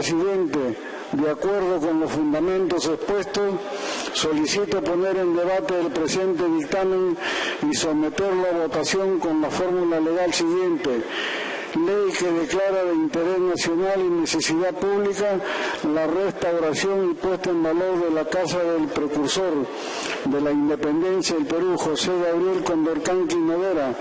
presidente, de acuerdo con los fundamentos expuestos, solicito poner en debate el presente dictamen y someterlo a votación con la fórmula legal siguiente. Ley que declara de interés nacional y necesidad pública la restauración y puesta en valor de la casa del precursor de la independencia del Perú, José Gabriel Condorcanqui Noguera,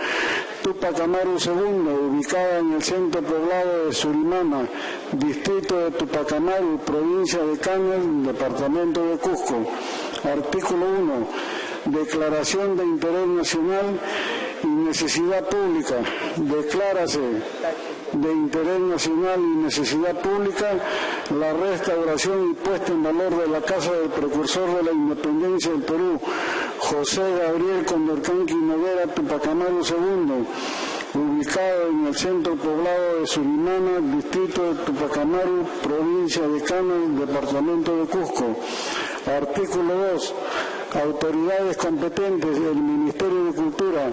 Túpac Amaru II, ubicada en el centro poblado de Surimama, distrito de Túpac Amaru, provincia de Cañas, departamento de Cusco. Artículo 1. Declaración de interés nacional y necesidad pública. Declárase de interés nacional y necesidad pública la restauración y puesta en valor de la casa del precursor de la independencia del Perú, José Gabriel Condorcanqui Noguera, Túpac Amaru II, ubicado en el centro poblado de Surimama, distrito de Túpac Amaru, provincia de Cañas, departamento de Cusco. Artículo 2. Autoridades competentes del Ministerio de Cultura,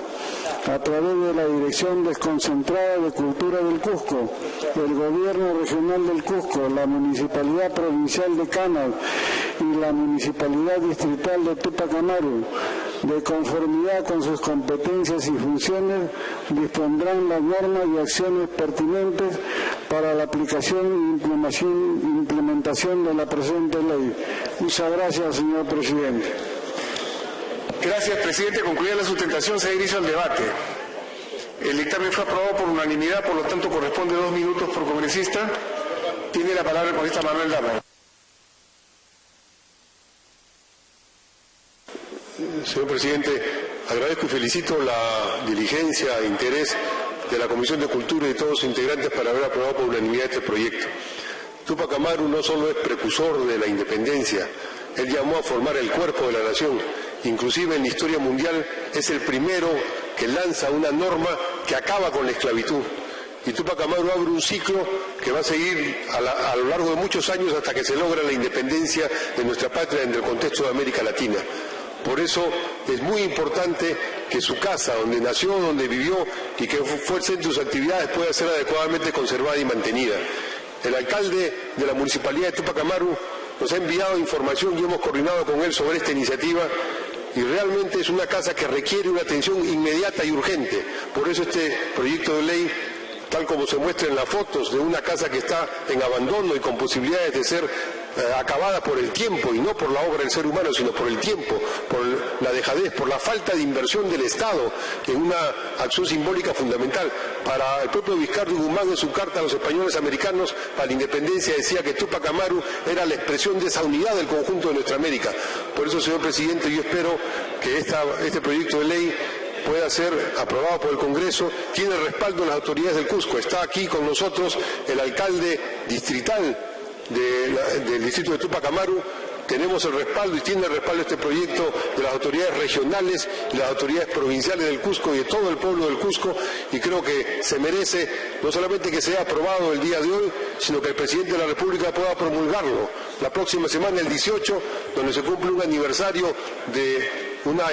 a través de la Dirección Desconcentrada de Cultura del Cusco, el Gobierno Regional del Cusco, la Municipalidad Provincial de Cañas y la Municipalidad Distrital de Túpac Amaru, de conformidad con sus competencias y funciones, dispondrán las normas y acciones pertinentes para la aplicación e implementación de la presente ley. Muchas gracias, señor presidente. Gracias, presidente. Concluida la sustentación, se inicia el debate. El dictamen fue aprobado por unanimidad, por lo tanto corresponde 2 minutos por congresista. Tiene la palabra el congresista Manuel Dama. Señor presidente, agradezco y felicito la diligencia e interés de la Comisión de Cultura y de todos sus integrantes para haber aprobado por unanimidad este proyecto. Túpac Amaru no solo es precursor de la independencia, él llamó a formar el cuerpo de la nación. Inclusive en la historia mundial es el primero que lanza una norma que acaba con la esclavitud. Y Túpac Amaru abre un ciclo que va a seguir a lo largo de muchos años hasta que se logra la independencia de nuestra patria en el contexto de América Latina. Por eso es muy importante que su casa, donde nació, donde vivió y que fue el centro de sus actividades, pueda ser adecuadamente conservada y mantenida. El alcalde de la Municipalidad de Túpac Amaru nos ha enviado información y hemos coordinado con él sobre esta iniciativa y realmente es una casa que requiere una atención inmediata y urgente. Por eso este proyecto de ley, tal como se muestra en las fotos de una casa que está en abandono y con posibilidades de ser acabada por el tiempo y no por la obra del ser humano, sino por el tiempo, por la dejadez, por la falta de inversión del Estado en una acción simbólica fundamental. Para el propio Vizcarra Guzmán, en su carta a los españoles americanos a la independencia, decía que Túpac Amaru era la expresión de esa unidad del conjunto de nuestra América. Por eso, señor presidente, yo espero que este proyecto de ley pueda ser aprobado por el Congreso. Tiene respaldo en las autoridades del Cusco. Está aquí con nosotros el alcalde distrital del distrito de Túpac Amaru. Tenemos el respaldo y tiene el respaldo este proyecto de las autoridades regionales y las autoridades provinciales del Cusco y de todo el pueblo del Cusco, y creo que se merece no solamente que sea aprobado el día de hoy, sino que el presidente de la República pueda promulgarlo la próxima semana, el 18, donde se cumple un aniversario de una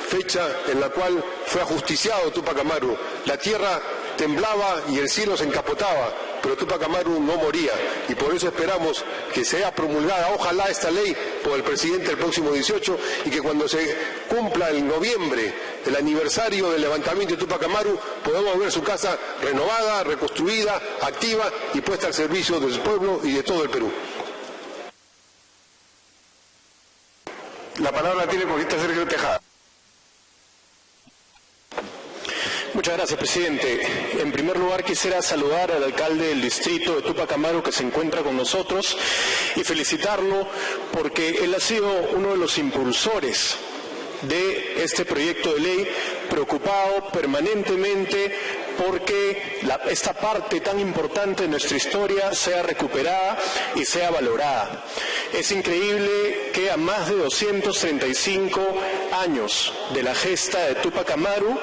fecha en la cual fue ajusticiado Túpac Amaru. La tierra temblaba y el cielo se encapotaba, pero Túpac Amaru no moría, y por eso esperamos que sea promulgada, ojalá, esta ley por el presidente el próximo 18, y que cuando se cumpla en noviembre el aniversario del levantamiento de Túpac Amaru, podamos ver su casa renovada, reconstruida, activa y puesta al servicio del pueblo y de todo el Perú. La palabra tiene el congresista Sergio Tejada. Muchas gracias, presidente. En primer lugar, quisiera saludar al alcalde del distrito de Túpac Amaru, que se encuentra con nosotros, y felicitarlo porque él ha sido uno de los impulsores de este proyecto de ley, preocupado permanentemente porque esta parte tan importante de nuestra historia sea recuperada y sea valorada. Es increíble que a más de 235 años de la gesta de Túpac Amaru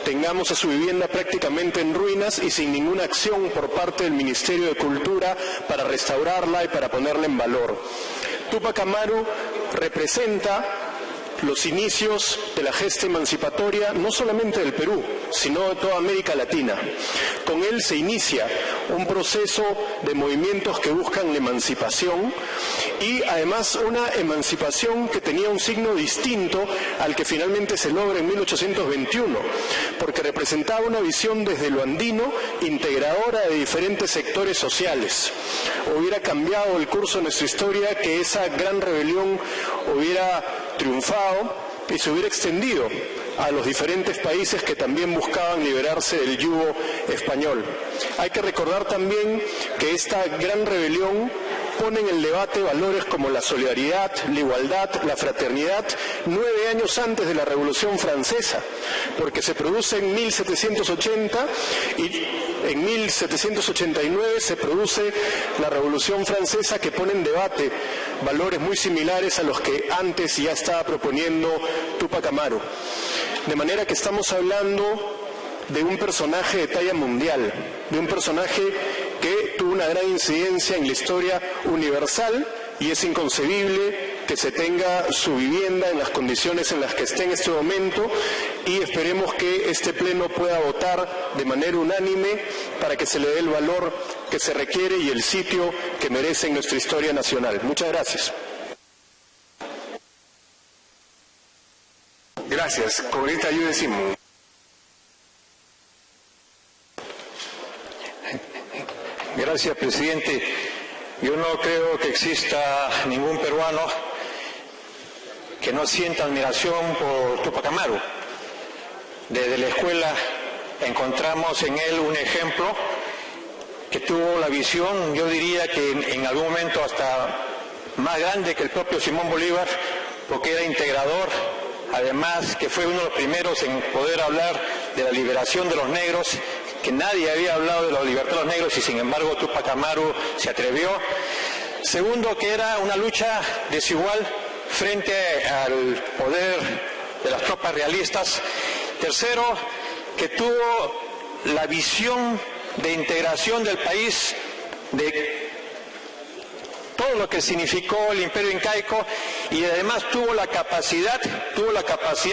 tengamos a su vivienda prácticamente en ruinas y sin ninguna acción por parte del Ministerio de Cultura para restaurarla y para ponerla en valor. Túpac Amaru representa los inicios de la gesta emancipatoria no solamente del Perú, sino de toda América Latina. Con él se inicia un proceso de movimientos que buscan la emancipación y además una emancipación que tenía un signo distinto al que finalmente se logra en 1821, porque representaba una visión desde lo andino integradora de diferentes sectores sociales. Hubiera cambiado el curso de nuestra historia que esa gran rebelión hubiera triunfado y se hubiera extendido a los diferentes países que también buscaban liberarse del yugo español. Hay que recordar también que esta gran rebelión pone en el debate valores como la solidaridad, la igualdad, la fraternidad, 9 años antes de la Revolución Francesa, porque se produce en 1780 y en 1789 se produce la Revolución Francesa, que pone en debate valores muy similares a los que antes ya estaba proponiendo Túpac Amaru. De manera que estamos hablando de un personaje de talla mundial, de un personaje que tuvo una gran incidencia en la historia universal, y es inconcebible que se tenga su vivienda en las condiciones en las que está en este momento, y esperemos que este Pleno pueda votar de manera unánime para que se le dé el valor que se requiere y el sitio que merece en nuestra historia nacional. Muchas gracias. Gracias. Congresista Ayude Simón. Gracias, presidente. Yo no creo que exista ningún peruano que no sienta admiración por Túpac Amaru. Desde la escuela encontramos en él un ejemplo que tuvo la visión, yo diría que en algún momento hasta más grande que el propio Simón Bolívar, porque era integrador, además que fue uno de los primeros en poder hablar de la liberación de los negros, que nadie había hablado de la libertad de los negros y sin embargo Túpac Amaru se atrevió. Segundo, que era una lucha desigual frente al poder de las tropas realistas. Tercero, que tuvo la visión de integración del país, de todo lo que significó el imperio incaico, y además tuvo la capacidad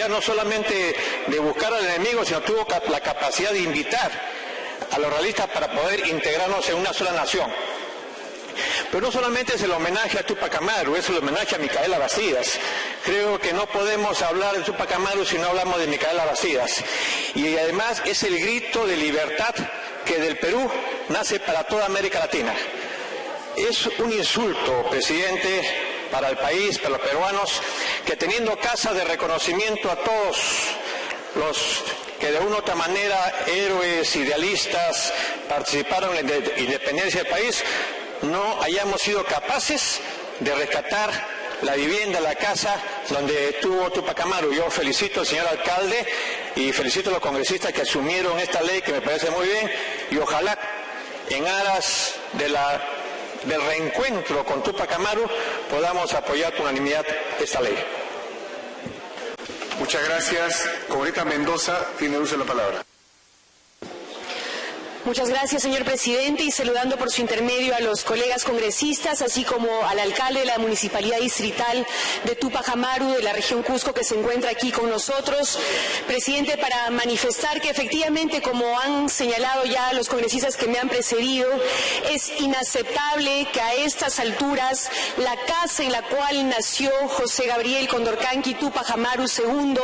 no solamente de buscar al enemigo, sino tuvo la capacidad de invitar a los realistas para poder integrarnos en una sola nación. Pero no solamente es el homenaje a Túpac Amaru, es el homenaje a Micaela Bastidas. Creo que no podemos hablar de Túpac Amaru si no hablamos de Micaela Bastidas. Y además es el grito de libertad que del Perú nace para toda América Latina. Es un insulto, presidente, para el país, para los peruanos, que teniendo casas de reconocimiento a todos los que de una u otra manera, héroes, idealistas, participaron en la independencia del país, no hayamos sido capaces de rescatar la vivienda, la casa donde estuvo Túpac Amaru. Yo felicito al señor alcalde y felicito a los congresistas que asumieron esta ley, que me parece muy bien, y ojalá en aras del reencuentro con Túpac Amaru podamos apoyar por unanimidad esta ley. Muchas gracias. Congresista Mendoza tiene uso de la palabra. Muchas gracias, señor presidente, y saludando por su intermedio a los colegas congresistas, así como al alcalde de la Municipalidad Distrital de Túpac Amaru, de la región Cusco, que se encuentra aquí con nosotros. Presidente, para manifestar que efectivamente, como han señalado ya los congresistas que me han precedido, es inaceptable que a estas alturas la casa en la cual nació José Gabriel Condorcanqui Túpac Amaru II,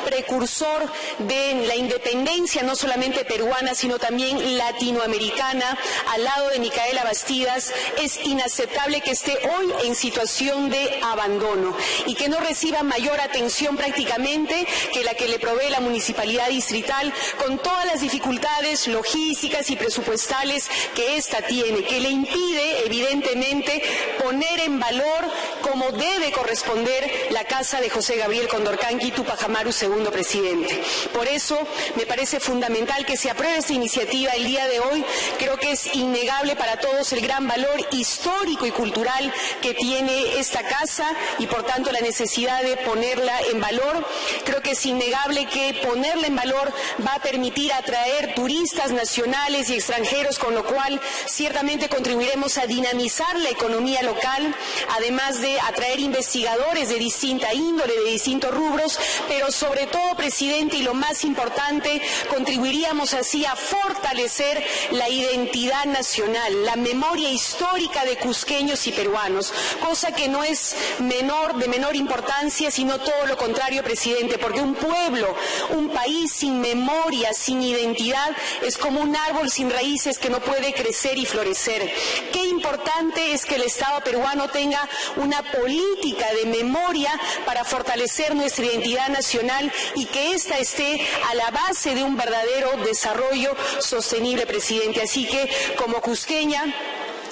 precursor de la independencia no solamente peruana, sino también latinoamericana, al lado de Micaela Bastidas, es inaceptable que esté hoy en situación de abandono y que no reciba mayor atención prácticamente que la que le provee la Municipalidad Distrital, con todas las dificultades logísticas y presupuestales que ésta tiene, que le impide evidentemente poner en valor como debe corresponder la casa de José Gabriel Condorcanqui Túpac Amaru II, presidente. Por eso me parece fundamental que se apruebe esta iniciativa el día de hoy. Creo que es innegable para todos el gran valor histórico y cultural que tiene esta casa y por tanto la necesidad de ponerla en valor. Creo que es innegable que ponerla en valor va a permitir atraer turistas nacionales y extranjeros, con lo cual ciertamente contribuiremos a dinamizar la economía local, además de atraer investigadores de distinta índole, de distintos rubros, pero sobre todo, presidente, y lo más importante, contribuiríamos así a fortalecer fortalecer la identidad nacional, la memoria histórica de cusqueños y peruanos, cosa que no es de menor importancia, sino todo lo contrario, presidente, porque un pueblo, un país sin memoria, sin identidad, es como un árbol sin raíces que no puede crecer y florecer. Qué importante es que el Estado peruano tenga una política de memoria para fortalecer nuestra identidad nacional y que ésta esté a la base de un verdadero desarrollo sostenible, presidente. Así que, como cusqueña,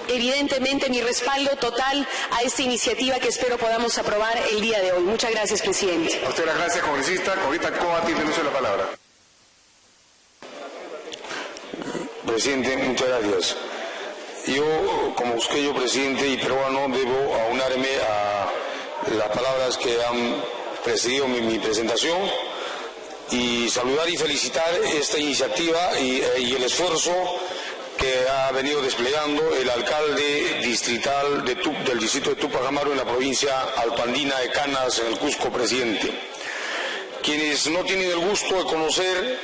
evidentemente mi respaldo total a esta iniciativa que espero podamos aprobar el día de hoy. Muchas gracias, presidente. A usted las gracias, congresista. Ahorita Coa tiene uso de la palabra. Presidente, muchas gracias. Yo, como cusqueño, presidente y peruano, debo aunarme a las palabras que han precedido mi presentación y saludar y felicitar esta iniciativa y el esfuerzo que ha venido desplegando el alcalde distrital del distrito de Túpac Amaru en la provincia altoandina de Canas, en el Cusco, presidente. Quienes no tienen el gusto de conocer,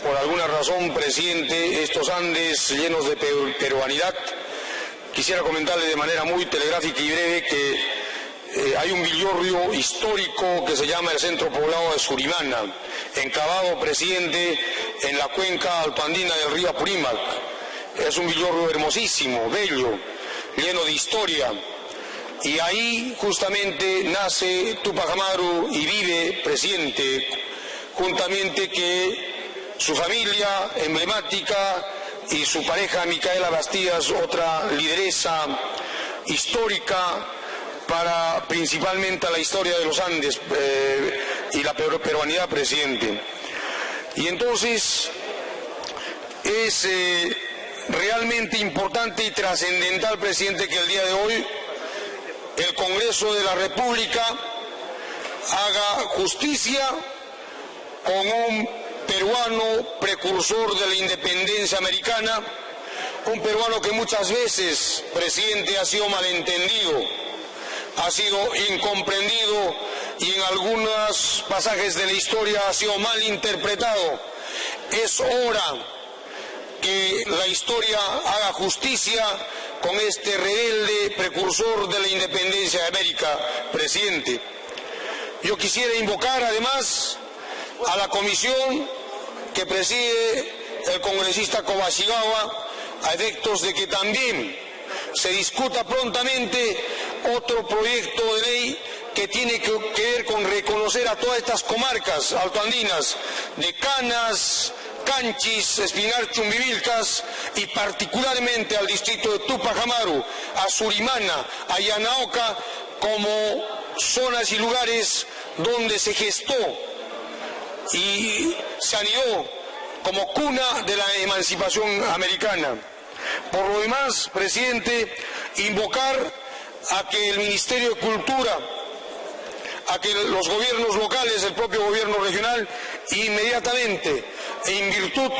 por alguna razón, presidente, estos Andes llenos de peruanidad, quisiera comentarle de manera muy telegráfica y breve que hay un villorrio histórico que se llama el Centro Poblado de Surimana, enclavado, presidente, en la cuenca altoandina del río Apurímac. Es un villorrio hermosísimo, bello, lleno de historia. Y ahí justamente nace Túpac Amaru y vive, presidente, juntamente que su familia emblemática y su pareja Micaela Bastidas, otra lideresa histórica para principalmente la historia de los Andes y la peruanidad, presidente. Y entonces es realmente importante y trascendental, presidente, que el día de hoy el Congreso de la República haga justicia con un peruano precursor de la independencia americana, un peruano que muchas veces, presidente, ha sido malentendido, ha sido incomprendido y en algunos pasajes de la historia ha sido mal interpretado. Es hora que la historia haga justicia con este rebelde precursor de la independencia de América, presidente. Yo quisiera invocar además a la comisión que preside el congresista Kobayashi-Gawa a efectos de que también se discuta prontamente otro proyecto de ley que tiene que ver con reconocer a todas estas comarcas altoandinas de Canas, Canchis, Espinar, Chumbivilcas y particularmente al distrito de Túpac Amaru, a Surimana, a Yanaoca como zonas y lugares donde se gestó y se anidó como cuna de la emancipación americana. Por lo demás, presidente, invocar a que el Ministerio de Cultura, a que los gobiernos locales, el propio gobierno regional, inmediatamente, en virtud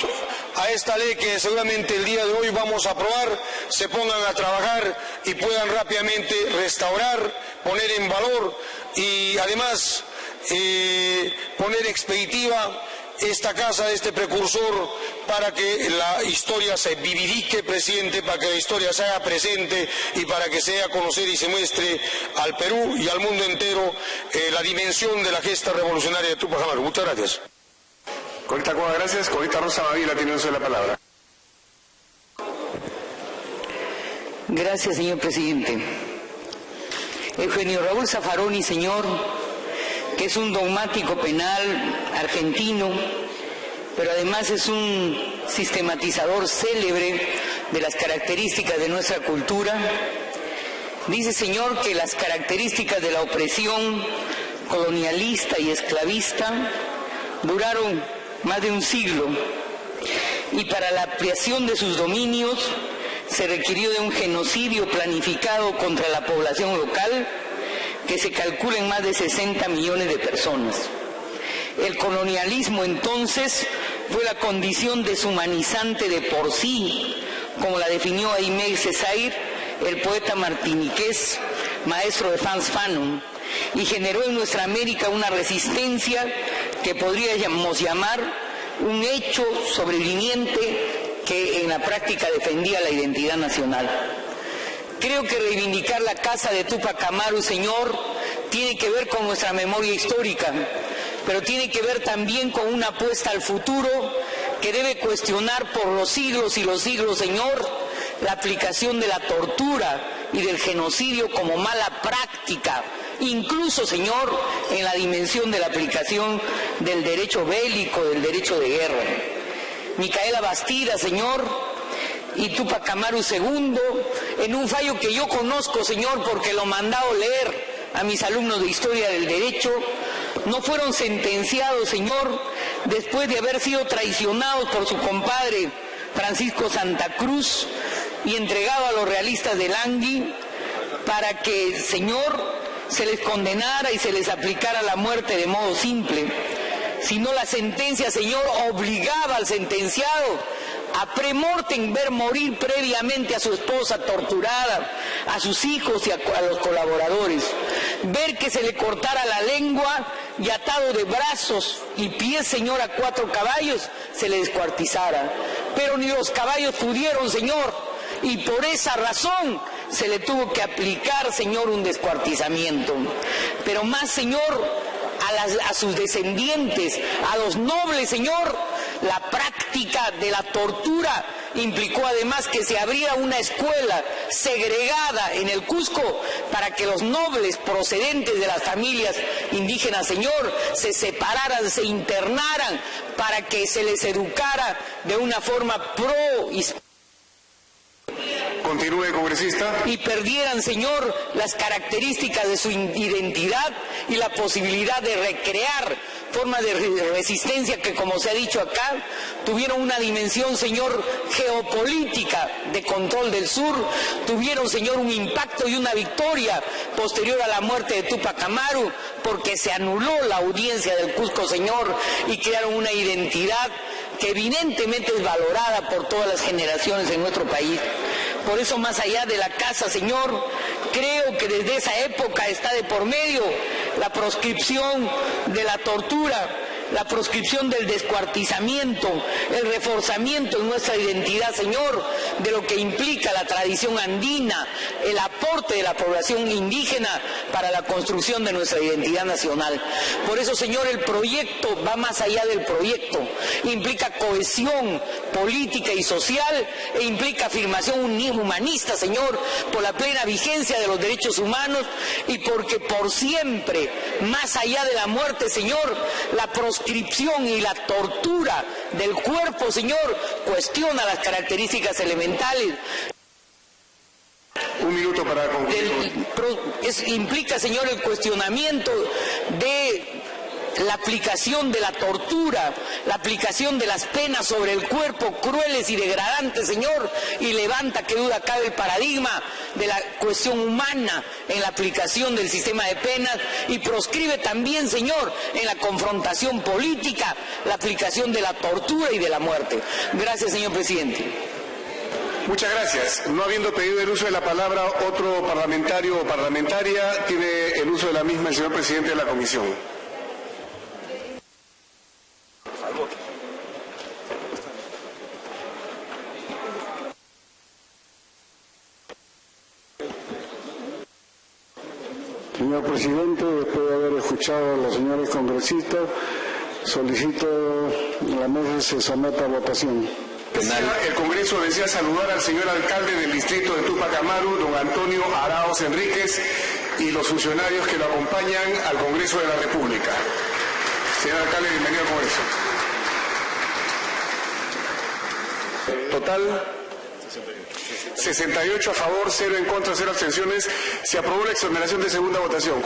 a esta ley que seguramente el día de hoy vamos a aprobar, se pongan a trabajar y puedan rápidamente restaurar, poner en valor y además poner expeditiva esta casa de este precursor para que la historia se vivifique, presidente, para que la historia se haga presente y para que se dé a conocer y se muestre al Perú y al mundo entero la dimensión de la gesta revolucionaria de Túpac Amaru. Muchas gracias. Corita Coa, gracias. Corita Rosa Mavila tiene uso de la palabra. Gracias, señor presidente. Eugenio Raúl Zaffaroni, señor, que es un dogmático penal argentino, pero además es un sistematizador célebre de las características de nuestra cultura. Dice, señor, que las características de la opresión colonialista y esclavista duraron más de un siglo y para la ampliación de sus dominios se requirió de un genocidio planificado contra la población local que se calcula en más de 60 millones de personas. El colonialismo entonces fue la condición deshumanizante de por sí, como la definió Aimé Césaire, el poeta martiniqués, maestro de Frantz Fanon, y generó en nuestra América una resistencia que podríamos llamar un hecho sobreviviente que en la práctica defendía la identidad nacional. Creo que reivindicar la casa de Túpac Amaru, señor, tiene que ver con nuestra memoria histórica, pero tiene que ver también con una apuesta al futuro que debe cuestionar por los siglos y los siglos, señor, la aplicación de la tortura y del genocidio como mala práctica, incluso, señor, en la dimensión de la aplicación del derecho bélico, del derecho de guerra. Micaela Bastida, señor, y Túpac Amaru II, en un fallo que yo conozco, señor, porque lo he mandado leer a mis alumnos de Historia del Derecho, no fueron sentenciados, señor, después de haber sido traicionados por su compadre Francisco Santa Cruz y entregado a los realistas de Langui para que, señor, se les condenara y se les aplicara la muerte de modo simple. Sino la sentencia, señor, obligaba al sentenciado a pre-mortem ver morir previamente a su esposa torturada, a sus hijos y a los colaboradores, ver que se le cortara la lengua y atado de brazos y pies, señor, a 4 caballos, se le descuartizara. Pero ni los caballos pudieron, señor, y por esa razón se le tuvo que aplicar, señor, un descuartizamiento. Pero más, señor, a sus descendientes, a los nobles, señor, la práctica de la tortura implicó además que se abriera una escuela segregada en el Cusco para que los nobles procedentes de las familias indígenas, señor, se separaran, se internaran, para que se les educara de una forma pro-hispana. Continúe, congresista. Y perdieran, señor, las características de su identidad y la posibilidad de recrear formas de resistencia que, como se ha dicho acá, tuvieron una dimensión, señor, geopolítica de control del sur, tuvieron, señor, un impacto y una victoria posterior a la muerte de Túpac Amaru, porque se anuló la audiencia del Cusco, señor, y crearon una identidad que evidentemente es valorada por todas las generaciones en nuestro país. Por eso, más allá de la casa, señor, creo que desde esa época está de por medio la proscripción de la tortura, la proscripción del descuartizamiento, el reforzamiento en nuestra identidad, señor, de lo que implica la tradición andina, el aporte de la población indígena para la construcción de nuestra identidad nacional. Por eso, señor, el proyecto va más allá del proyecto, implica cohesión política y social e implica afirmación humanista, señor, por la plena vigencia de los derechos humanos y porque por siempre, más allá de la muerte, señor, la proscripción y la tortura del cuerpo, señor, cuestiona las características elementales. Un minuto para concluir. Implica, señor, el cuestionamiento de la aplicación de la tortura, la aplicación de las penas sobre el cuerpo crueles y degradantes, señor, y levanta, que duda cabe, el paradigma de la cuestión humana en la aplicación del sistema de penas y proscribe también, señor, en la confrontación política, la aplicación de la tortura y de la muerte. Gracias, señor presidente. Muchas gracias. No habiendo pedido el uso de la palabra otro parlamentario o parlamentaria, tiene el uso de la misma el señor presidente de la comisión. Señor presidente, después de haber escuchado a los señores congresistas, solicito que la mesa se someta a votación. El Congreso desea saludar al señor alcalde del distrito de Túpac Amaru, don Antonio Arauz Enríquez, y los funcionarios que lo acompañan al Congreso de la República. Señor alcalde, bienvenido al Congreso. Total 68 a favor, 0 en contra, 0 abstenciones. Se aprobó la exoneración de segunda votación.